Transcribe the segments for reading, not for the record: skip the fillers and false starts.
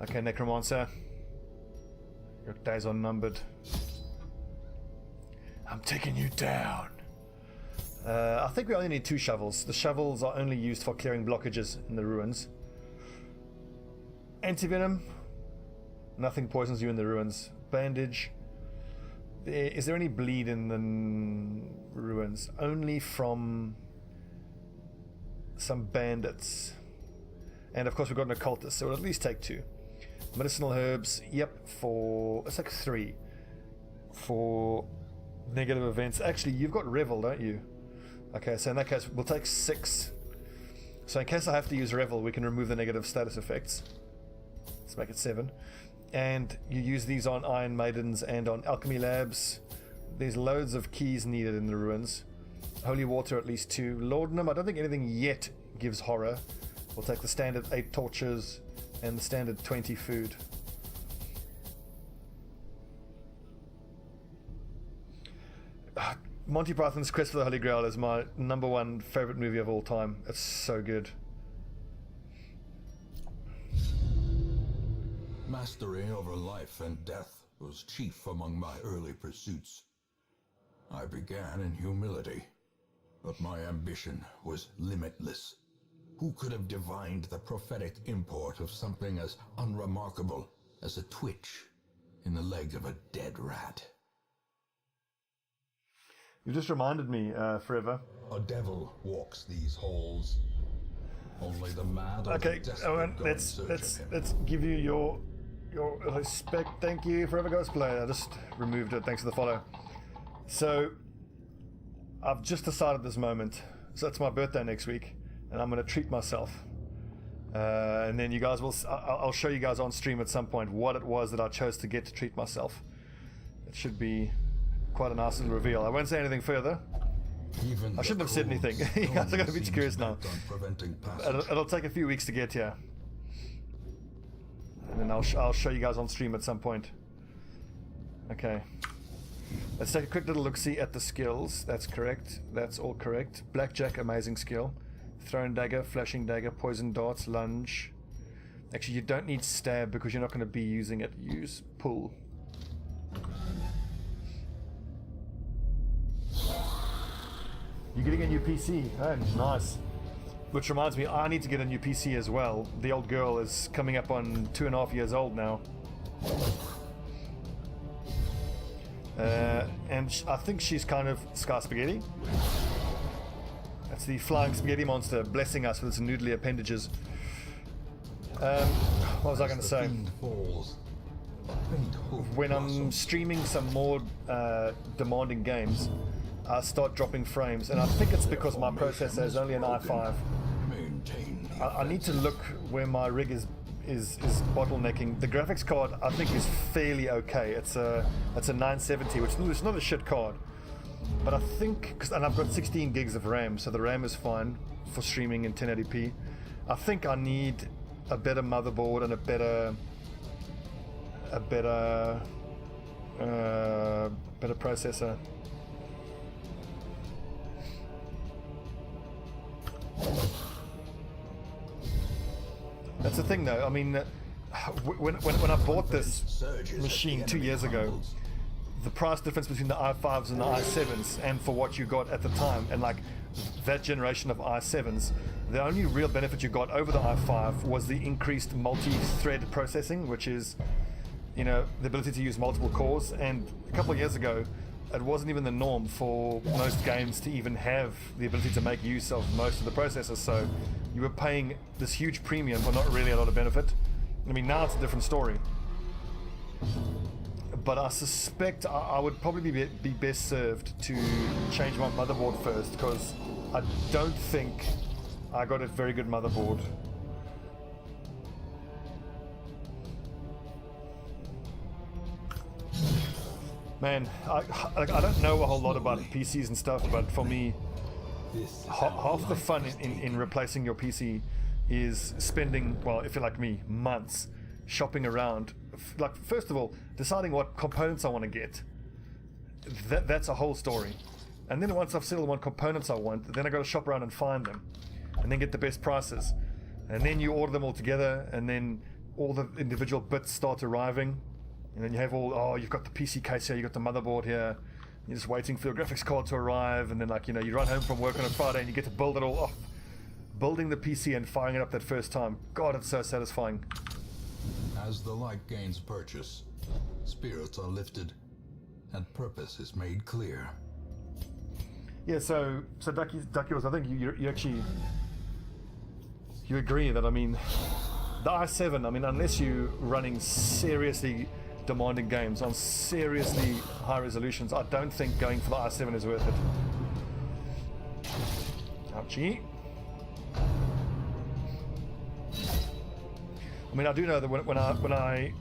Okay, Necromancer. Your days are numbered. I'm taking you down. I think we only need 2 shovels. The shovels are only used for clearing blockages in the ruins. Antivenom. Nothing poisons you in the ruins. Bandage. Is there any bleed in the ruins? Only from some bandits. And of course we've got an occultist, so we'll at least take 2. Medicinal herbs, yep, for... it's like 3. For negative events. Actually, you've got Revel, don't you? Okay, so in that case, we'll take 6. So in case I have to use Revel, we can remove the negative status effects. Let's make it 7. And you use these on Iron Maidens and on Alchemy Labs. There's loads of keys needed in the ruins. Holy Water, at least 2. Laudanum, I don't think anything yet gives horror. We'll take the standard 8 torches and the standard 20 food. Monty Python's Quest for the Holy Grail is my #1 favorite movie of all time. It's so good. Mastery over life and death was chief among my early pursuits. I began in humility, but my ambition was limitless. Who could have divined the prophetic import of something as unremarkable as a twitch in the leg of a dead rat? You just reminded me, Forever. A devil walks these halls. Only the mad or Okay, the desperate Owen, go in search let's of him. let's give you your respect. Thank you, Forever Ghost Player. I just removed it. Thanks for the follow. So I've just decided this moment. So it's my birthday next week, and I'm going to treat myself. And then you guys will. I'll show you guys on stream at some point what it was that I chose to get to treat myself. It should be quite a nice little reveal. I won't say anything further. I shouldn't have said anything. You guys are going to be curious now. It'll take a few weeks to get here. And then I'll show you guys on stream at some point. Okay. Let's take a quick little look-see at the skills. That's correct. That's all correct. Blackjack, amazing skill. Thrown dagger, flashing dagger, poison darts, lunge. Actually, you don't need stab because you're not going to be using it. Use pull. You're getting a new PC. Oh, nice. Which reminds me, I need to get a new PC as well. The old girl is coming up on 2.5 years old now. And I think she's kind of Sky Spaghetti. That's the flying spaghetti monster blessing us with its noodly appendages. What was I going to say? When I'm streaming some more demanding games, I start dropping frames, and I think it's because my processor is only an i5. I need to look where my rig is bottlenecking. The graphics card I think is fairly okay. It's a 970, which is not a shit card. But I think, and I've got 16 gigs of RAM, so the RAM is fine for streaming in 1080p. I think I need a better motherboard and a better processor. That's the thing, though. I mean, when I bought this machine 2 years ago, the price difference between the i5s and the i7s, and for what you got at the time, and like that generation of i7s, the only real benefit you got over the i5 was the increased multi-thread processing, which is, you know, the ability to use multiple cores. And a couple of years ago, it wasn't even the norm for most games to even have the ability to make use of most of the processors, so you were paying this huge premium for not really a lot of benefit. I mean, now it's a different story. But I suspect I would probably be best served to change my motherboard first, because I don't think I got a very good motherboard. Man, I don't know a whole lot about PCs and stuff, but for me, half the fun in replacing your PC is spending, well, if you're like me, months shopping around. Like, first of all, deciding what components I want to get. That's a whole story. And then once I've settled on what components I want, then I got to shop around and find them, and then get the best prices. And then you order them all together, and then all the individual bits start arriving, and then you have all, oh, you've got the PC case here, you've got the motherboard here, you're just waiting for your graphics card to arrive, and then like, you know, you run home from work on a Friday and you get to build it all off. Building the PC and firing it up that first time, God, it's so satisfying. As the light gains purchase, spirits are lifted, and purpose is made clear. Yeah, so Ducky was, I think you actually, you agree that, I mean, the i7, I mean, unless you're running seriously demanding games on seriously high resolutions, I don't think going for the i7 is worth it. Ouchie. I mean, I do know that when I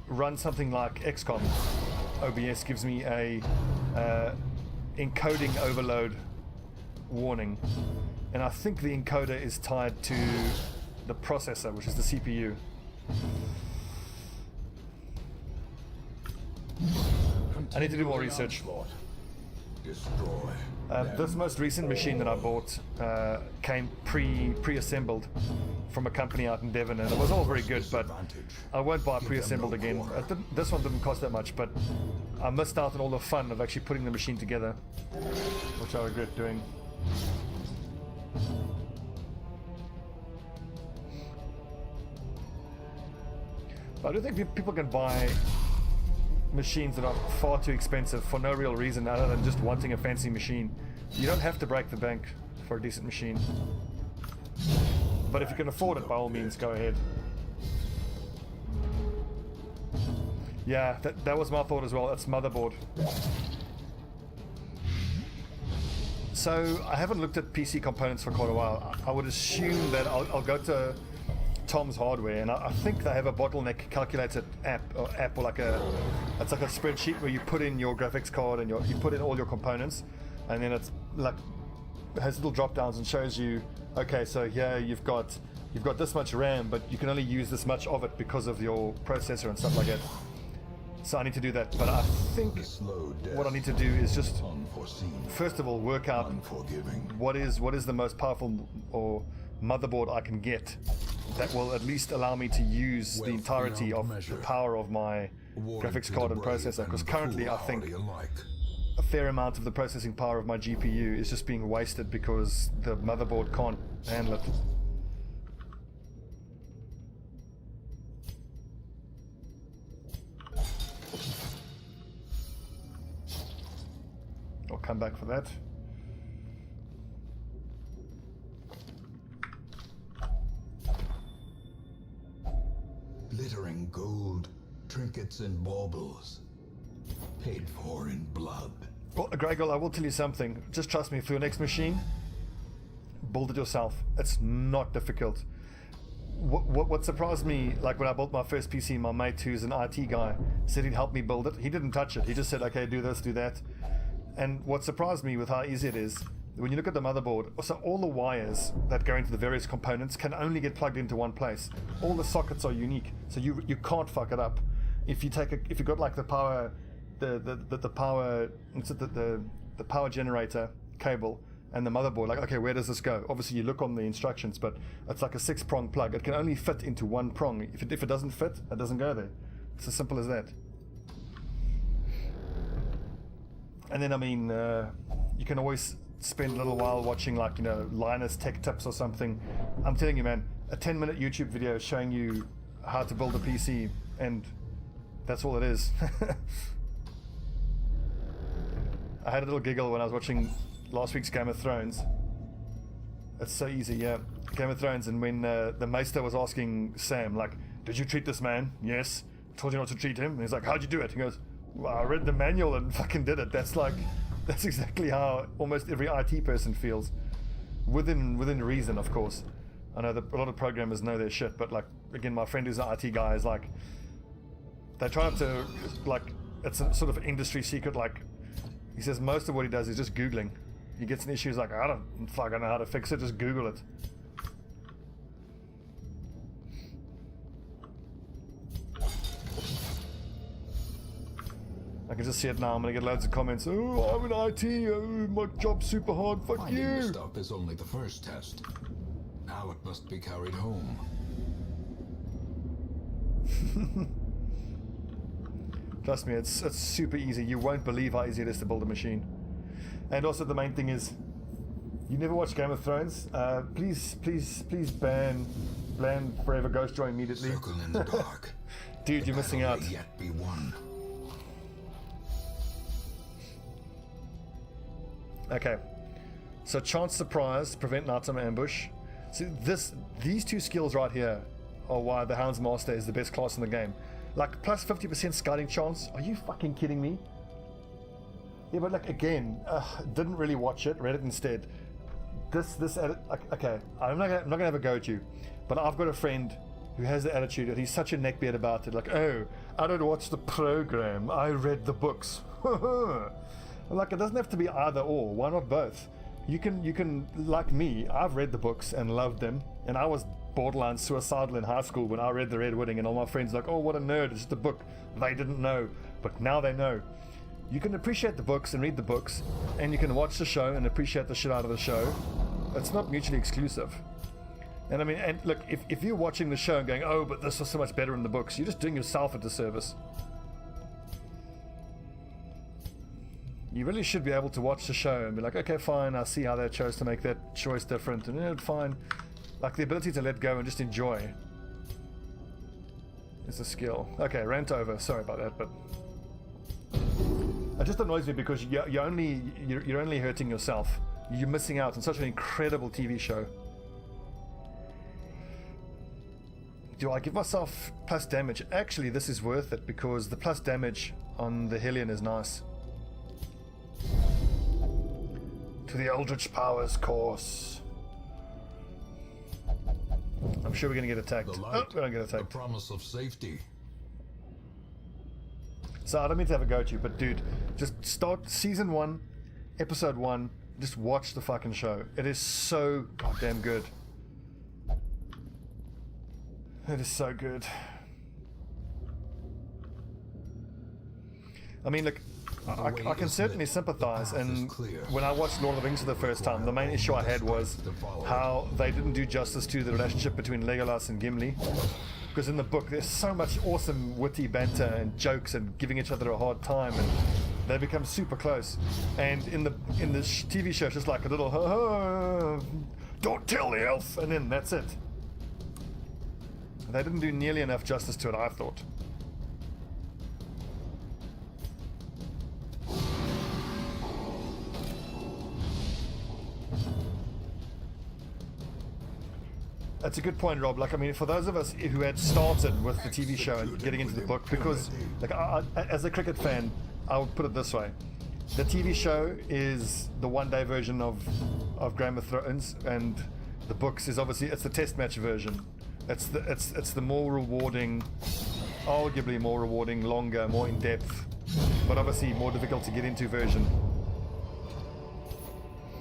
run something like XCOM, OBS gives me a encoding overload warning, and I think the encoder is tied to the processor, which is the CPU. I need to do more research. Destroy. This most recent machine that I bought came pre-assembled from a company out in Devon, and it was all very good, but I won't buy pre-assembled again. This one didn't cost that much, but I missed out on all the fun of actually putting the machine together, which I regret doing. But I do think people can buy machines that are far too expensive for no real reason other than just wanting a fancy machine. You don't have to break the bank for a decent machine. But if you can afford it, by all means, go ahead. Yeah, that was my thought as well. That's motherboard. So I haven't looked at PC components for quite a while. I would assume that I'll go to Tom's Hardware, and I think they have a bottleneck calculator app or like it's like a spreadsheet where you put in your graphics card and you put in all your components, and then it's like it has little drop downs and shows you, okay, so here you've got this much RAM, but you can only use this much of it because of your processor and stuff like that. So I need to do that, but I think what I need to do is just first of all work out what is the most powerful or motherboard I can get that will at least allow me to use the entirety of the power of my graphics card and processor, because currently I think a fair amount of the processing power of my GPU is just being wasted because the motherboard can't handle it. I'll come back for that. Glittering gold, trinkets and baubles, paid for in blood. Well, Gregor, I will tell you something. Just trust me, for your next machine, build it yourself. It's not difficult. What surprised me, like when I built my first PC, my mate, who's an IT guy, said he'd help me build it. He didn't touch it. He just said, okay, do this, do that. And what surprised me with how easy it is, when you look at the motherboard, so all the wires that go into the various components can only get plugged into one place. All the sockets are unique, so you can't fuck it up. If you got like the power, the power generator cable and the motherboard, like, okay, where does this go? Obviously you look on the instructions, but it's like a 6-prong plug. It can only fit into one prong. If it doesn't fit, it doesn't go there. It's as simple as that. And then, I mean, you can always spend a little while watching, like, you know, Linus Tech Tips or something. I'm telling you, man, a 10-minute YouTube video showing you how to build a PC, and that's all it is. I had a little giggle when I was watching last week's Game of Thrones. It's so easy, yeah. Game of Thrones, and when the Maester was asking Sam, like, did you treat this man? Yes. Told you not to treat him. And he's like, how'd you do it? He goes, well, I read the manual and fucking did it. That's exactly how almost every IT person feels. Within reason, of course. I know that a lot of programmers know their shit, but like, again, my friend who's an IT guy is like, they try not to, like, it's a sort of industry secret. Like, he says most of what he does is just Googling. He gets an issue, he's like, I don't fucking know how to fix it, just Google it. I can just see it now. I'm gonna get loads of comments. Oh, I'm in IT. Oh, my job's super hard. Fuck Finding you. the stuff is only the first test. Now it must be carried home. Trust me, it's super easy. You won't believe how easy it is to build a machine. And also the main thing is, you never watch Game of Thrones. Please ban Forever Ghost Joy immediately. Circle in the dark. Dude, you're missing out. May yet be won. Okay. So chance surprise, prevent nighttime ambush. See, these two skills right here are why the Hound's Master is the best class in the game. Like, plus 50% scouting chance. Are you fucking kidding me? Yeah, but like, again, didn't really watch it, read it instead. Okay, I'm not gonna have a go at you, but I've got a friend who has the attitude that he's such a neckbeard about it. Like, oh, I don't watch the program, I read the books. Like, it doesn't have to be either or. Why not both? You can, like me, I've read the books and loved them, and I was borderline suicidal in high school when I read The Red Wedding, and all my friends were like, oh, what a nerd, it's just a book. They didn't know, but now they know. You can appreciate the books and read the books, and you can watch the show and appreciate the shit out of the show. It's not mutually exclusive. And I mean, and look, if you're watching the show and going, oh, but this was so much better in the books, you're just doing yourself a disservice. You really should be able to watch the show and be like, okay, fine, I see how they chose to make that choice different, and fine. Like, the ability to let go and just enjoy is a skill. Okay, rant over. Sorry about that, but it just annoys me because you're only hurting yourself. You're missing out on such an incredible TV show. Do I give myself plus damage? Actually, this is worth it because the plus damage on the Hellion is nice. To the Eldritch Powers course. I'm sure we're going to get attacked. Light, we don't get attacked. The promise of safety. So I don't mean to have a go at you, but dude, just start season 1, episode 1. Just watch the fucking show. It is so goddamn good. It is so good. I mean, look, I can certainly sympathize, and when I watched Lord of the Rings for the first time, the main issue I had was how they didn't do justice to the relationship between Legolas and Gimli. Because in the book, there's so much awesome witty banter and jokes and giving each other a hard time, and they become super close. And in the TV show, it's just like a little, don't tell the elf, and then that's it. They didn't do nearly enough justice to it, I thought. That's a good point, Rob. Like, I mean, for those of us who had started with the TV show and getting into the book, because, like, as a cricket fan, I would put it this way: the TV show is the one-day version of Game of Thrones, and the books is obviously it's the test match version. It's the more rewarding, arguably more rewarding, longer, more in depth, but obviously more difficult to get into version.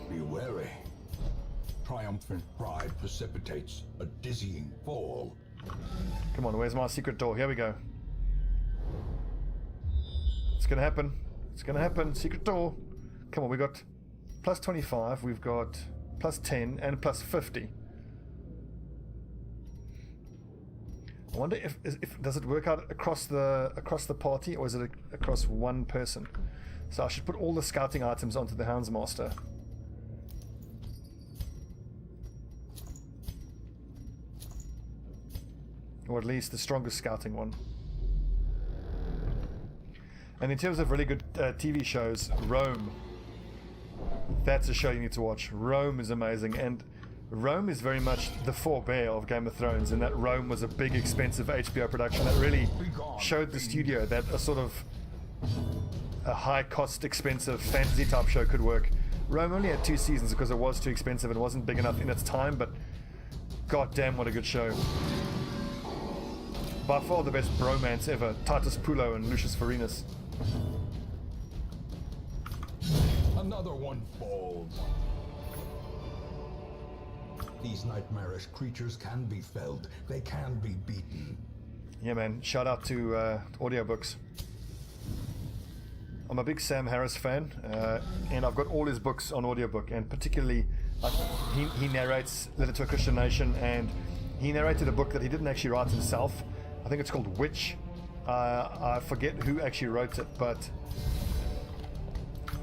Be wary. Triumphant pride precipitates a dizzying fall. Come on, where's my secret door? Here we go. It's gonna happen. It's gonna happen. Secret door. Come on, we got plus 25, we've got plus 10, and plus 50. I wonder if does it work out across the party, or is it across one person? So I should put all the scouting items onto the Hound's Master. Or at least the strongest scouting one. And in terms of really good TV shows, Rome. That's a show you need to watch. Rome is amazing, and Rome is very much the forebear of Game of Thrones, in that Rome was a big, expensive HBO production that really showed the studio that a sort of a high-cost, expensive fantasy-type show could work. Rome only had 2 seasons because it was too expensive and wasn't big enough in its time, but goddamn, what a good show. By far the best bromance ever, Titus Pulo and Lucius Vorenus. Another one falls. These nightmarish creatures can be felled. They can be beaten. Yeah, man. Shout out to audiobooks. I'm a big Sam Harris fan, and I've got all his books on audiobook, and particularly he narrates Letter to a Christian Nation, and he narrated a book that he didn't actually write himself. I think it's called Witch. I forget who actually wrote it, but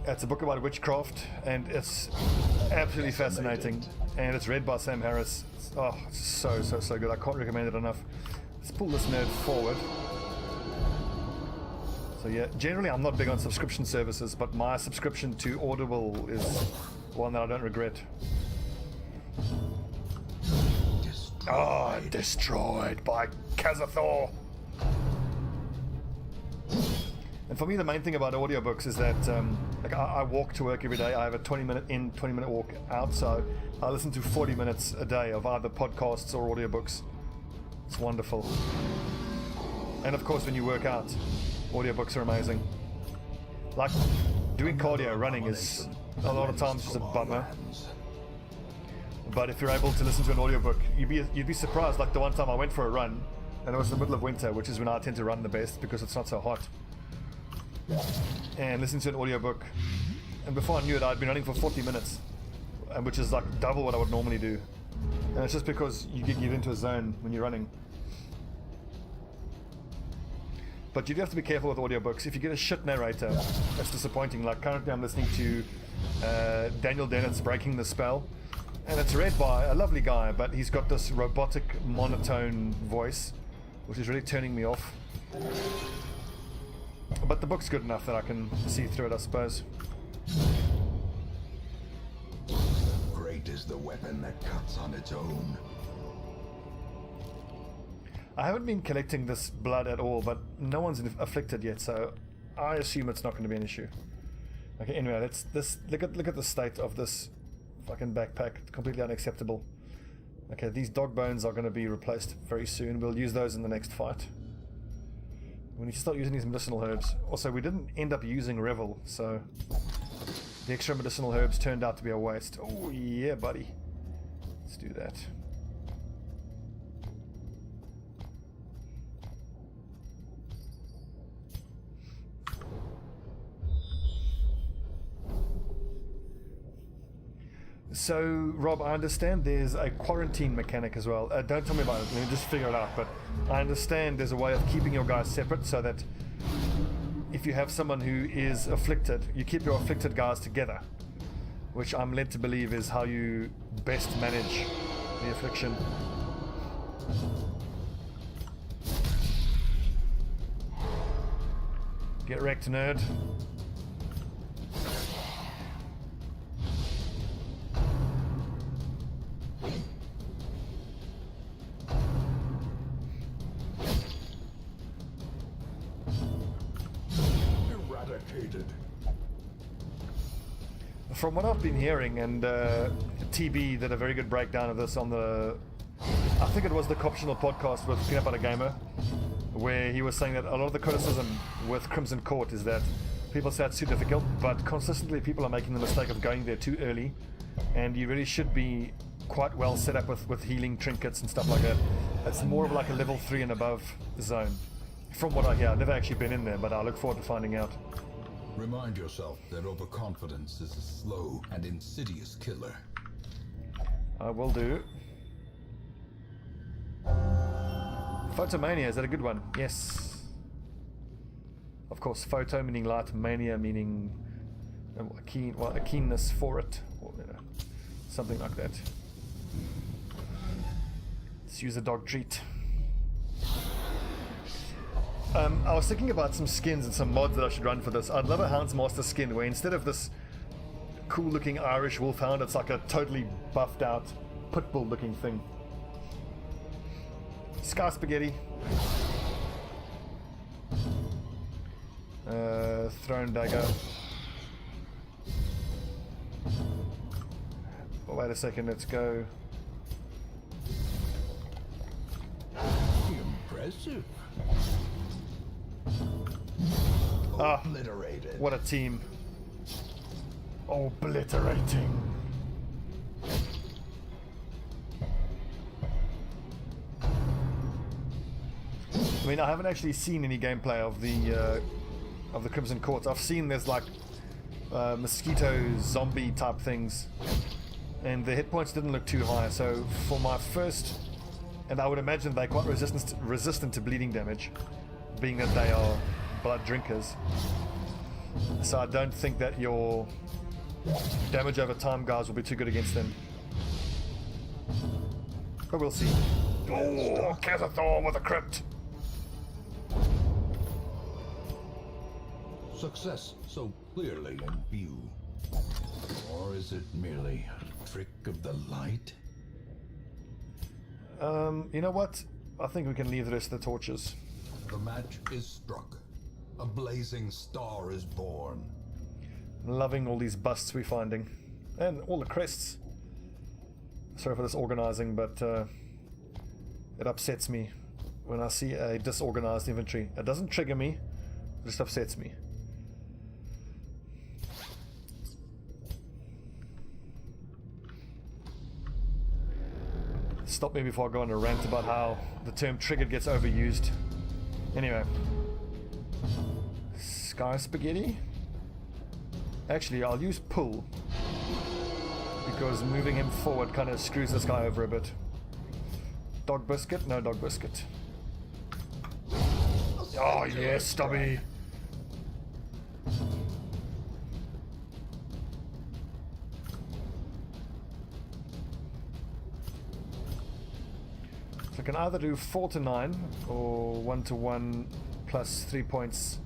it's a book about witchcraft, and it's absolutely fascinating. And it's read by Sam Harris. It's so good. I can't recommend it enough. Let's pull this nerd forward. So yeah, generally I'm not big on subscription services, but my subscription to Audible is one that I don't regret. Destroyed by Kazathor. And for me, the main thing about audiobooks is that I walk to work every day. I have a 20-minute in, 20-minute walk out, so I listen to 40 minutes a day of either podcasts or audiobooks. It's wonderful. And of course, when you work out, audiobooks are amazing. Like doing cardio, running is a lot of times just a bummer. But if you're able to listen to an audiobook, you'd be surprised. Like the one time I went for a run, and it was in the middle of winter, which is when I tend to run the best because it's not so hot. And listening to an audiobook, and before I knew it, I'd been running for 40 minutes, which is like double what I would normally do. And it's just because you get into a zone when you're running. But you do have to be careful with audiobooks. If you get a shit narrator, that's disappointing. Like currently I'm listening to Daniel Dennett's Breaking the Spell, and it's read by a lovely guy, but he's got this robotic monotone voice, which is really turning me off. But the book's good enough that I can see through it, I suppose. Great is the weapon that cuts on its own. I haven't been collecting this blood at all, but no one's afflicted yet, so I assume it's not going to be an issue. Okay, anyway, look at the state of this fucking backpack. It's completely unacceptable. Okay, these dog bones are going to be replaced very soon. We'll use those in the next fight. We need to start using these medicinal herbs. Also, we didn't end up using Revel, so the extra medicinal herbs turned out to be a waste. Oh yeah, buddy. Let's do that. So, Rob, I understand there's a quarantine mechanic as well. Don't tell me about it, let me just figure it out. But I understand there's a way of keeping your guys separate so that if you have someone who is afflicted, you keep your afflicted guys together, which I'm led to believe is how you best manage the affliction. Get wrecked, nerd. From what I've been hearing, and TB did a very good breakdown of this on the, I think it was the Coptional podcast with Peanut Butter Gamer, where he was saying that a lot of the criticism with Crimson Court is that people say it's too difficult, but consistently people are making the mistake of going there too early, and you really should be quite well set up with healing trinkets and stuff like that. It's more of like a level 3 and above zone, from what I hear. I've never actually been in there, but I look forward to finding out. Remind yourself that overconfidence is a slow and insidious killer. I will do. Photomania, is that a good one? Yes. Of course, photo meaning light, mania meaning a keenness for it, or something like that. Let's use a dog treat. I was thinking about some skins and some mods that I should run for this. I'd love a Houndsmaster skin where instead of this cool looking Irish wolfhound, it's like a totally buffed out pitbull looking thing. Sky Spaghetti. Thrown Dagger. Oh, wait a second, let's go. Impressive. Obliterated. What a team. Obliterating. I mean, I haven't actually seen any gameplay of the Crimson Court. I've seen there's like mosquito zombie type things, and the hit points didn't look too high. So for my first And I would imagine they're quite resistant to bleeding damage, being that they are blood drinkers. So I don't think that your damage over time guys will be too good against them. But we'll see. Oh, Cathathor with a crypt! Success so clearly in view. Or is it merely a trick of the light? You know what? I think we can leave the rest of the torches. The match is struck. A blazing star is born. I'm loving all these busts we're finding. And all the crests. Sorry for this organizing, but it upsets me when I see a disorganized inventory. It doesn't trigger me, it just upsets me. Stop me before I go on a rant about how the term triggered gets overused. Anyway. Sky spaghetti? Actually, I'll use pull, because moving him forward kind of screws this guy over a bit. Dog biscuit? No dog biscuit. Oh yes, Stobbie! So I can either do 4 to 9 or 1 to 1 plus 3 points.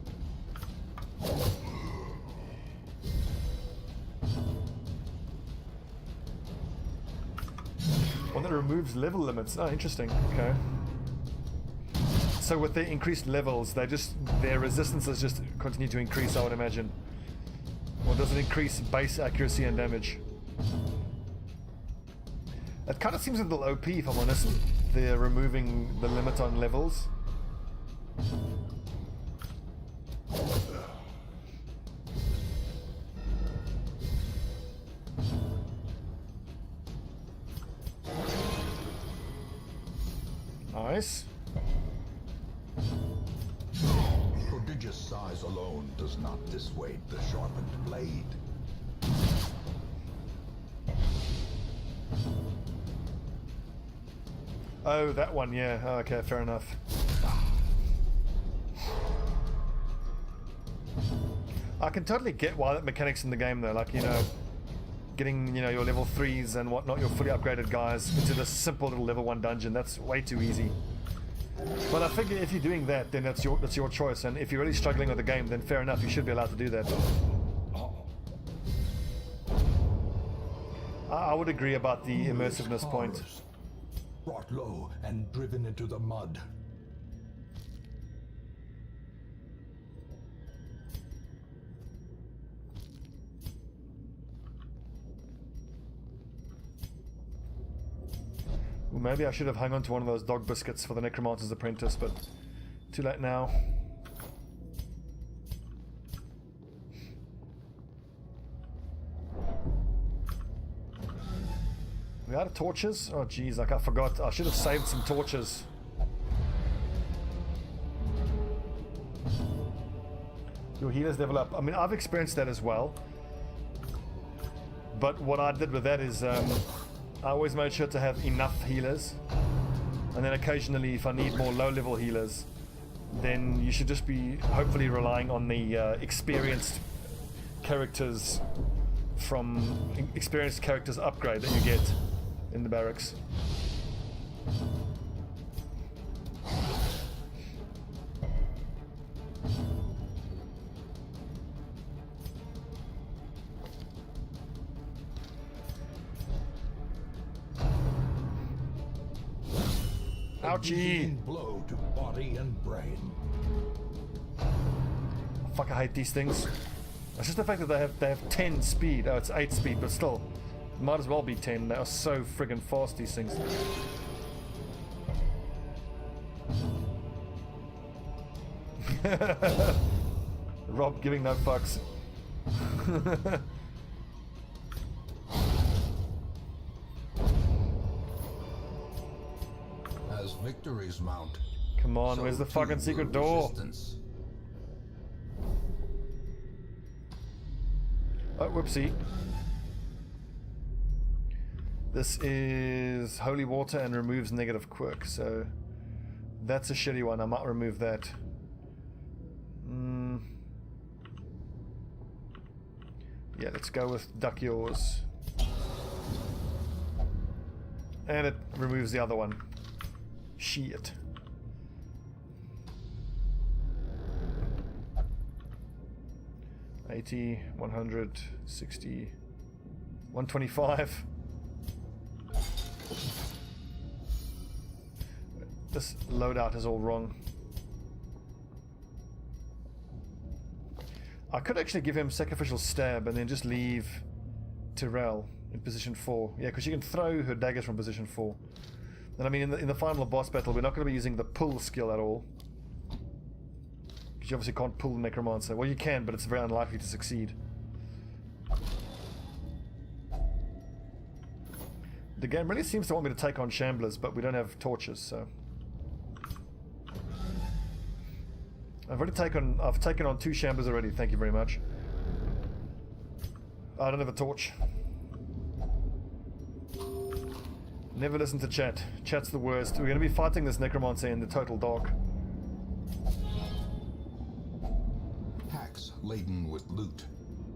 Well, that removes level limits. Oh, interesting. Okay. So with the increased levels, their resistances just continue to increase, I would imagine. Or does it increase base accuracy and damage? It kind of seems a little OP, if I'm honest. They're removing the limit on levels. Nice. Prodigious size alone does not dissuade the sharpened blade. Oh, that one, yeah. Oh, okay, fair enough. I can totally get why that mechanic's in the game though, like, you know, getting, you know, your level 3s and whatnot, your fully upgraded guys, into this simple little level 1 dungeon. That's way too easy. But I figure if you're doing that, then that's your choice, and if you're really struggling with the game, then fair enough, you should be allowed to do that. I would agree about the immersiveness point. Brought low and driven into the mud. Well, maybe I should have hung on to one of those dog biscuits for the Necromancer's Apprentice, but too late now. We out of torches? Oh geez, like I forgot. I should have saved some torches. Your healers level up. I mean, I've experienced that as well. But what I did with that is I always made sure to have enough healers. And then occasionally, if I need more low-level healers, then you should just be hopefully relying on the experienced characters upgrade that you get in the barracks. Ouchie! Blow to body and brain. Fuck, I hate these things. It's just the fact that they have 10 speed. Oh, it's 8 speed, but still. Might as well be 10. They are so friggin' fast, these things. Rob giving no fucks. As victories mount. Come on, where's the fucking secret door? Oh, whoopsie. This is holy water and removes negative quirk, so that's a shitty one. I might remove that. Yeah, let's go with duck yours. And it removes the other one. Shit. $80, $100, $60, $125. This loadout is all wrong. I could actually give him sacrificial stab and then just leave Tyrell in position 4. Yeah, because she can throw her daggers from position 4. And I mean, in the final boss battle, we're not going to be using the pull skill at all. Because you obviously can't pull the Necromancer. Well, you can, but it's very unlikely to succeed. The game really seems to want me to take on Shamblers, but we don't have torches, so... I've taken on 2 Shamblers already, thank you very much. I don't have a torch. Never listen to chat. Chat's the worst. We're going to be fighting this Necromancer in the total dark. Packs laden with loot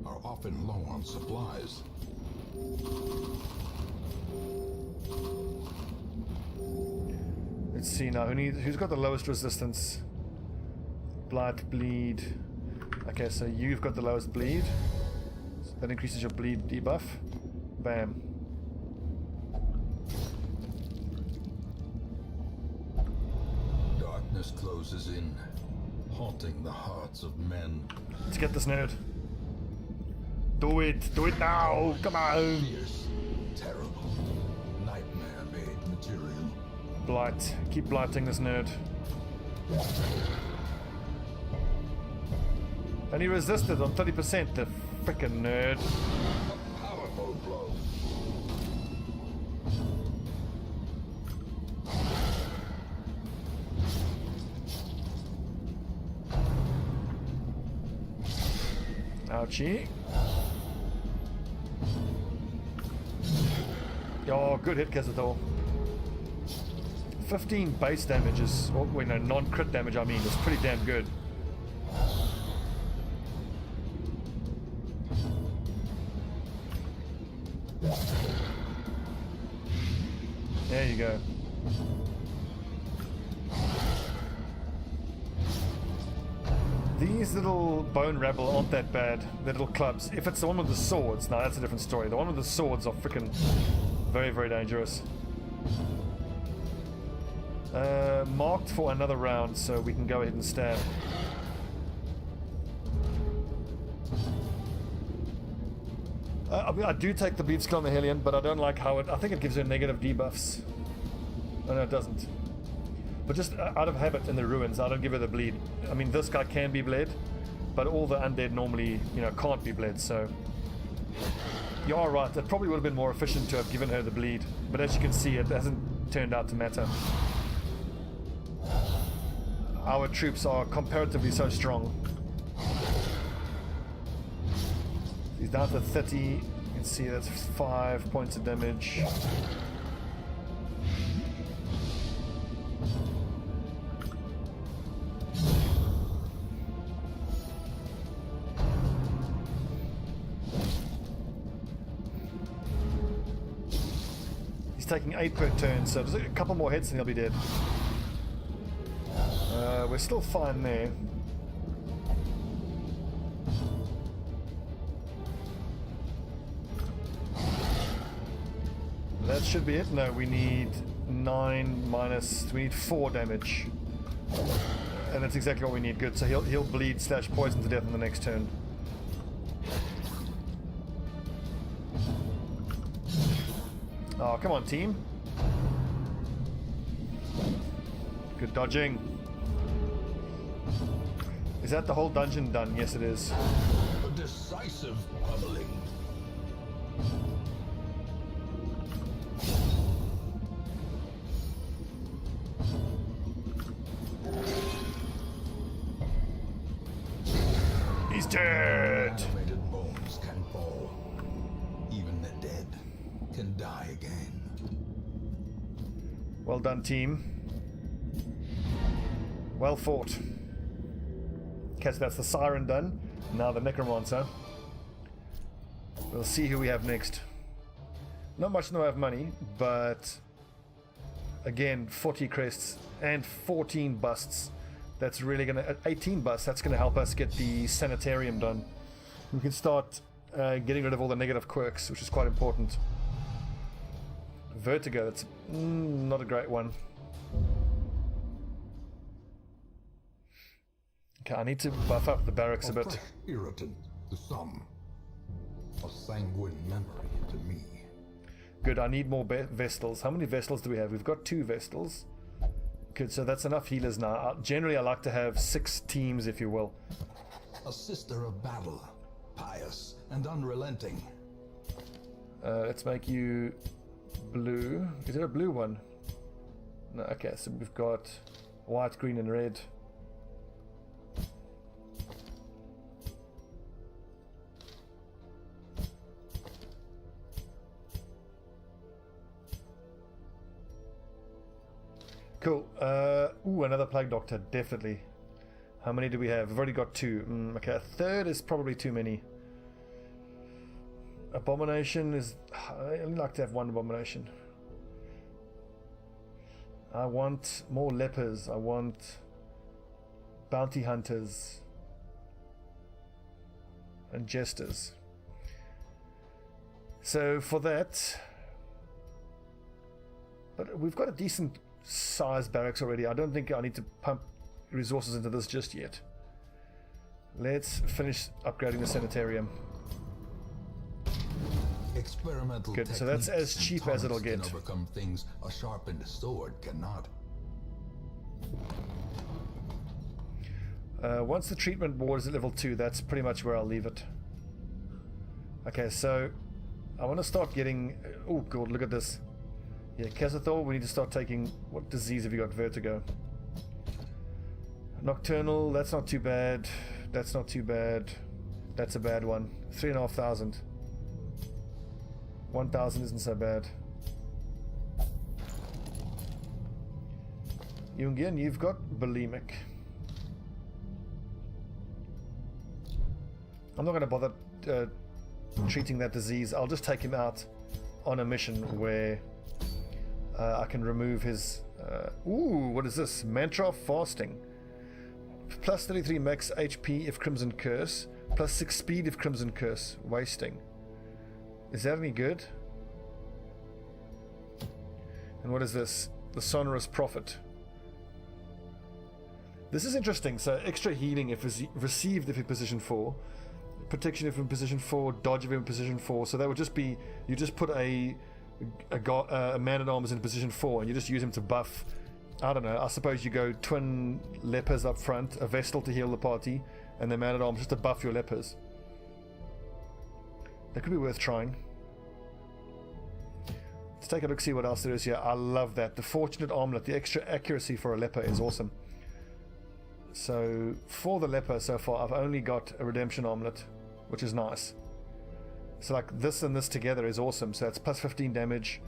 are often low on supplies. Let's see now. Who's got the lowest resistance? Blight, bleed. Okay, so you've got the lowest bleed. So that increases your bleed debuff. Bam. Darkness closes in, haunting the hearts of men. Let's get this nerd. Do it! Do it now! Come on! Fierce, terrible, nightmare-made material. Blight. Keep blighting this nerd. And he resisted on 30%, the frickin' nerd. A powerful blow. Ouchie. Oh, good hit, Kazator. 15 base damage is, oh, wait, no, non-crit damage, I mean, is pretty damn good. There you go. These little bone rabble aren't that bad. They're little clubs. If it's the one with the swords, now that's a different story. The one with the swords are freaking very, very dangerous. Marked for another round, so we can go ahead and stab. I do take the bleed skill on the Hellion, but I don't like how it... I think it gives her negative debuffs. Oh no, it doesn't. But just out of habit in the ruins, I don't give her the bleed. I mean, this guy can be bled, but all the undead normally, you know, can't be bled, so... You are right, it probably would have been more efficient to have given her the bleed. But as you can see, it hasn't turned out to matter. Our troops are comparatively so strong. He's down to 30. You can see that's 5 points of damage. He's taking 8 per turn, so there's a couple more hits and he'll be dead. We're still fine there. That should be it. No, we need 9 minus... We need 4 damage. And that's exactly what we need. Good. So he'll bleed / poison to death in the next turn. Oh, come on, team. Good dodging. Is that the whole dungeon done? Yes, it is. A decisive pummeling. He's dead. Animated bones can fall. Even the dead can die again. Well done, team. Well fought. Okay, so that's the Siren done. Now the Necromancer. We'll see who we have next. Not much in the way of money, but again, 40 crests and 14 busts. That's really going to... 18 busts, that's going to help us get the Sanitarium done. We can start getting rid of all the negative quirks, which is quite important. Vertigo, that's not a great one. Okay, I need to buff up the barracks a bit. Fresh irritant to some. A sanguine memory to me. Good, I need more Vestals. How many Vestals do we have? We've got 2 Vestals. Good, so that's enough healers now. Generally, I like to have 6 teams, if you will. A sister of battle, pious and unrelenting. Let's make you blue. Is there a blue one? No, okay, so we've got white, green, and red. Cool. Ooh, another Plague Doctor, definitely. How many do we have? We've already got 2. Okay, a third is probably too many. Abomination is... I only like to have 1 Abomination. I want more lepers. I want bounty hunters and jesters. So for that... But we've got a decent size barracks already. I don't think I need to pump resources into this just yet. Let's finish upgrading the Sanitarium. Experimental Good, so that's as cheap as it'll get. Can overcome things a sharpened sword cannot. Once the treatment ward is at level 2, that's pretty much where I'll leave it. Okay, so I want to start getting... Oh god, look at this. Yeah, Kazathor, we need to start taking... What disease have you got? Vertigo. Nocturnal, that's not too bad. That's not too bad. That's a bad one. 3,500. 1,000 isn't so bad. Jungian, you've got bulimic. I'm not going to bother treating that disease. I'll just take him out on a mission where I can remove his... ooh, what is this? Mantra of Fasting. Plus 33 max HP if Crimson Curse. Plus 6 speed if Crimson Curse. Wasting. Is that any good? And what is this? The Sonorous Prophet. This is interesting. So extra healing if received if in position 4. Protection if in position 4. Dodge if in position 4. So that would just be... You just put a man-at-arms in position 4 and you just use him to buff... I don't know, I suppose you go twin lepers up front, a Vestal to heal the party, and the man-at-arms just to buff your lepers. That could be worth trying. Let's take a look, see what else there is here. I love that. The Fortunate Armlet, the extra accuracy for a leper is awesome. So, for the leper so far, I've only got a Redemption Armlet, which is nice. So like this and this together is awesome. So it's plus 15 damage,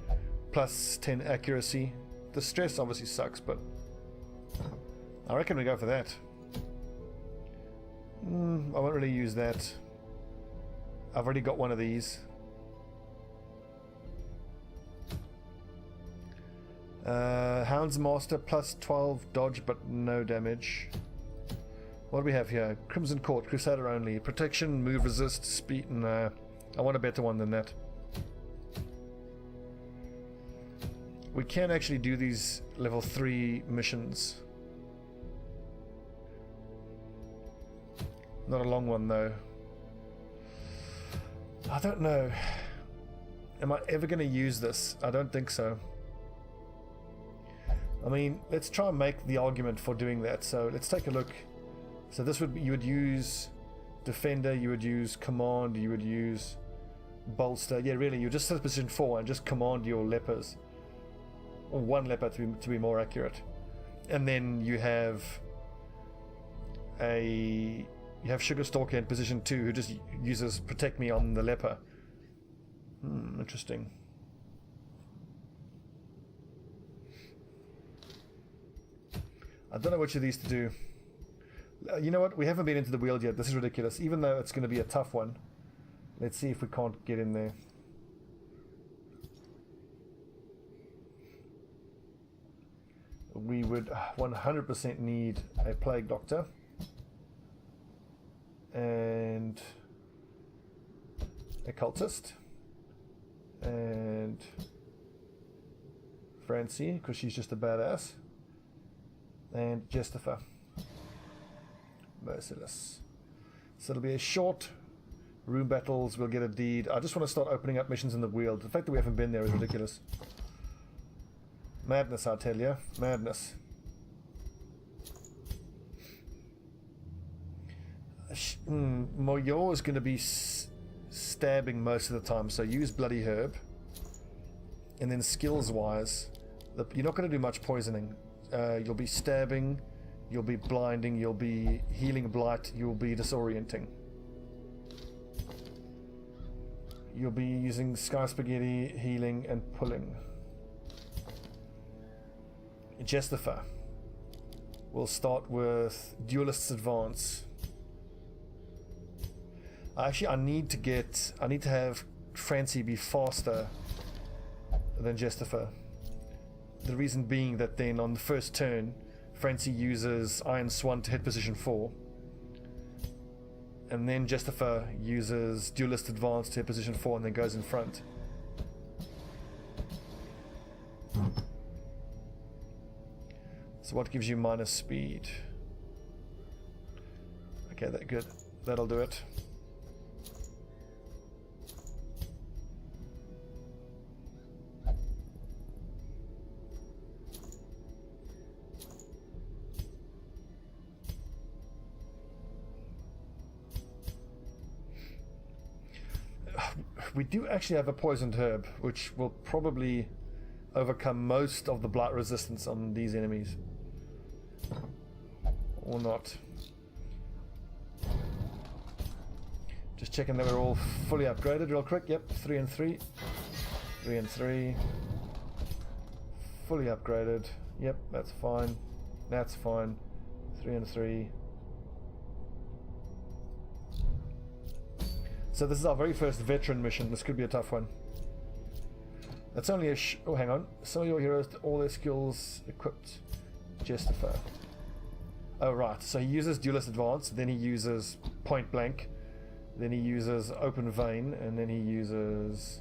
plus 10 accuracy. The stress obviously sucks, but I reckon we go for that. I won't really use that. I've already got one of these. Hound's Master plus 12 dodge but no damage. What do we have here? Crimson Court, Crusader only. Protection, move, resist, speed. No, I want a better one than that. We can actually do these level 3 missions. Not a long one though. I don't know. Am I ever going to use this? I don't think so. I mean, let's try and make the argument for doing that. So let's take a look. So this would be, you would use Defender, you would use Command, you would use Bolster. Yeah, really, you just set position 4 and just command your lepers. Or one leper to be more accurate. And then you have Sugar Stalker in position 2 who just uses Protect Me on the leper. Interesting. I don't know which of these to do. You know what? We haven't been into the Weald yet. This is ridiculous. Even though it's going to be a tough one. Let's see if we can't get in there. We would 100% need a Plague Doctor. And a Cultist. And Francie, because she's just a badass. And Justifer. Merciless. So it'll be a short room battles. We'll get a deed. I just want to start opening up missions in the Weald. The fact that we haven't been there is ridiculous. Madness, I tell you. Madness. Moyo is going to be stabbing most of the time, so use Bloody Herb. And then skills-wise, you're not going to do much poisoning. You'll be stabbing, you'll be blinding, you'll be healing blight, you'll be disorienting. You'll be using Sky Spaghetti, healing, and pulling. Justifer. We'll start with Duelist's Advance. Actually, I need to have Francie be faster than Justifer. The reason being that then on the first turn, Francie uses Iron Swan to hit position 4. And then Justifer uses Duelist Advance to hit position 4 and then goes in front. So what gives you minus speed? Okay, that's good. That'll do it. We do actually have a poisoned herb, which will probably overcome most of the blight resistance on these enemies. Or not. Just checking that we're all fully upgraded real quick. Yep, 3 and 3. 3 and 3. Fully upgraded. Yep, that's fine. That's fine. 3 and 3. So this is our very first veteran mission. This could be a tough one. That's only a oh, hang on. Some of your heroes, all their skills equipped. Justifer. Oh, right. So he uses Duelist Advance, then he uses Point Blank, then he uses Open Vein, and then he uses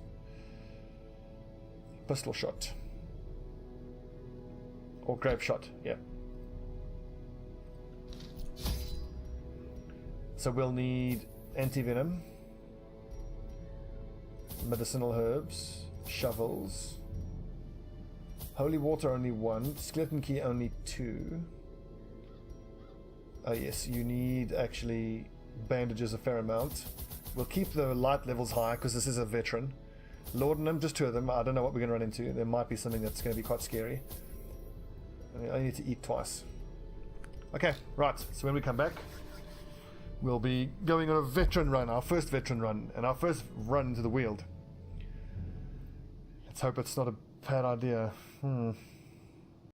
Pistol Shot. Or Grape Shot, yeah. So we'll need Anti-Venom, Medicinal Herbs, Shovels, Holy Water only 1, Skeleton Key only 2. Oh yes, you need actually bandages a fair amount. We'll keep the light levels high because this is a veteran. Laudanum, just 2 of them. I don't know what we're going to run into. There might be something that's going to be quite scary. I need to eat twice. Okay, right. So when we come back, we'll be going on a veteran run, our first veteran run, and our first run into the Weald. Let's hope it's not a bad idea.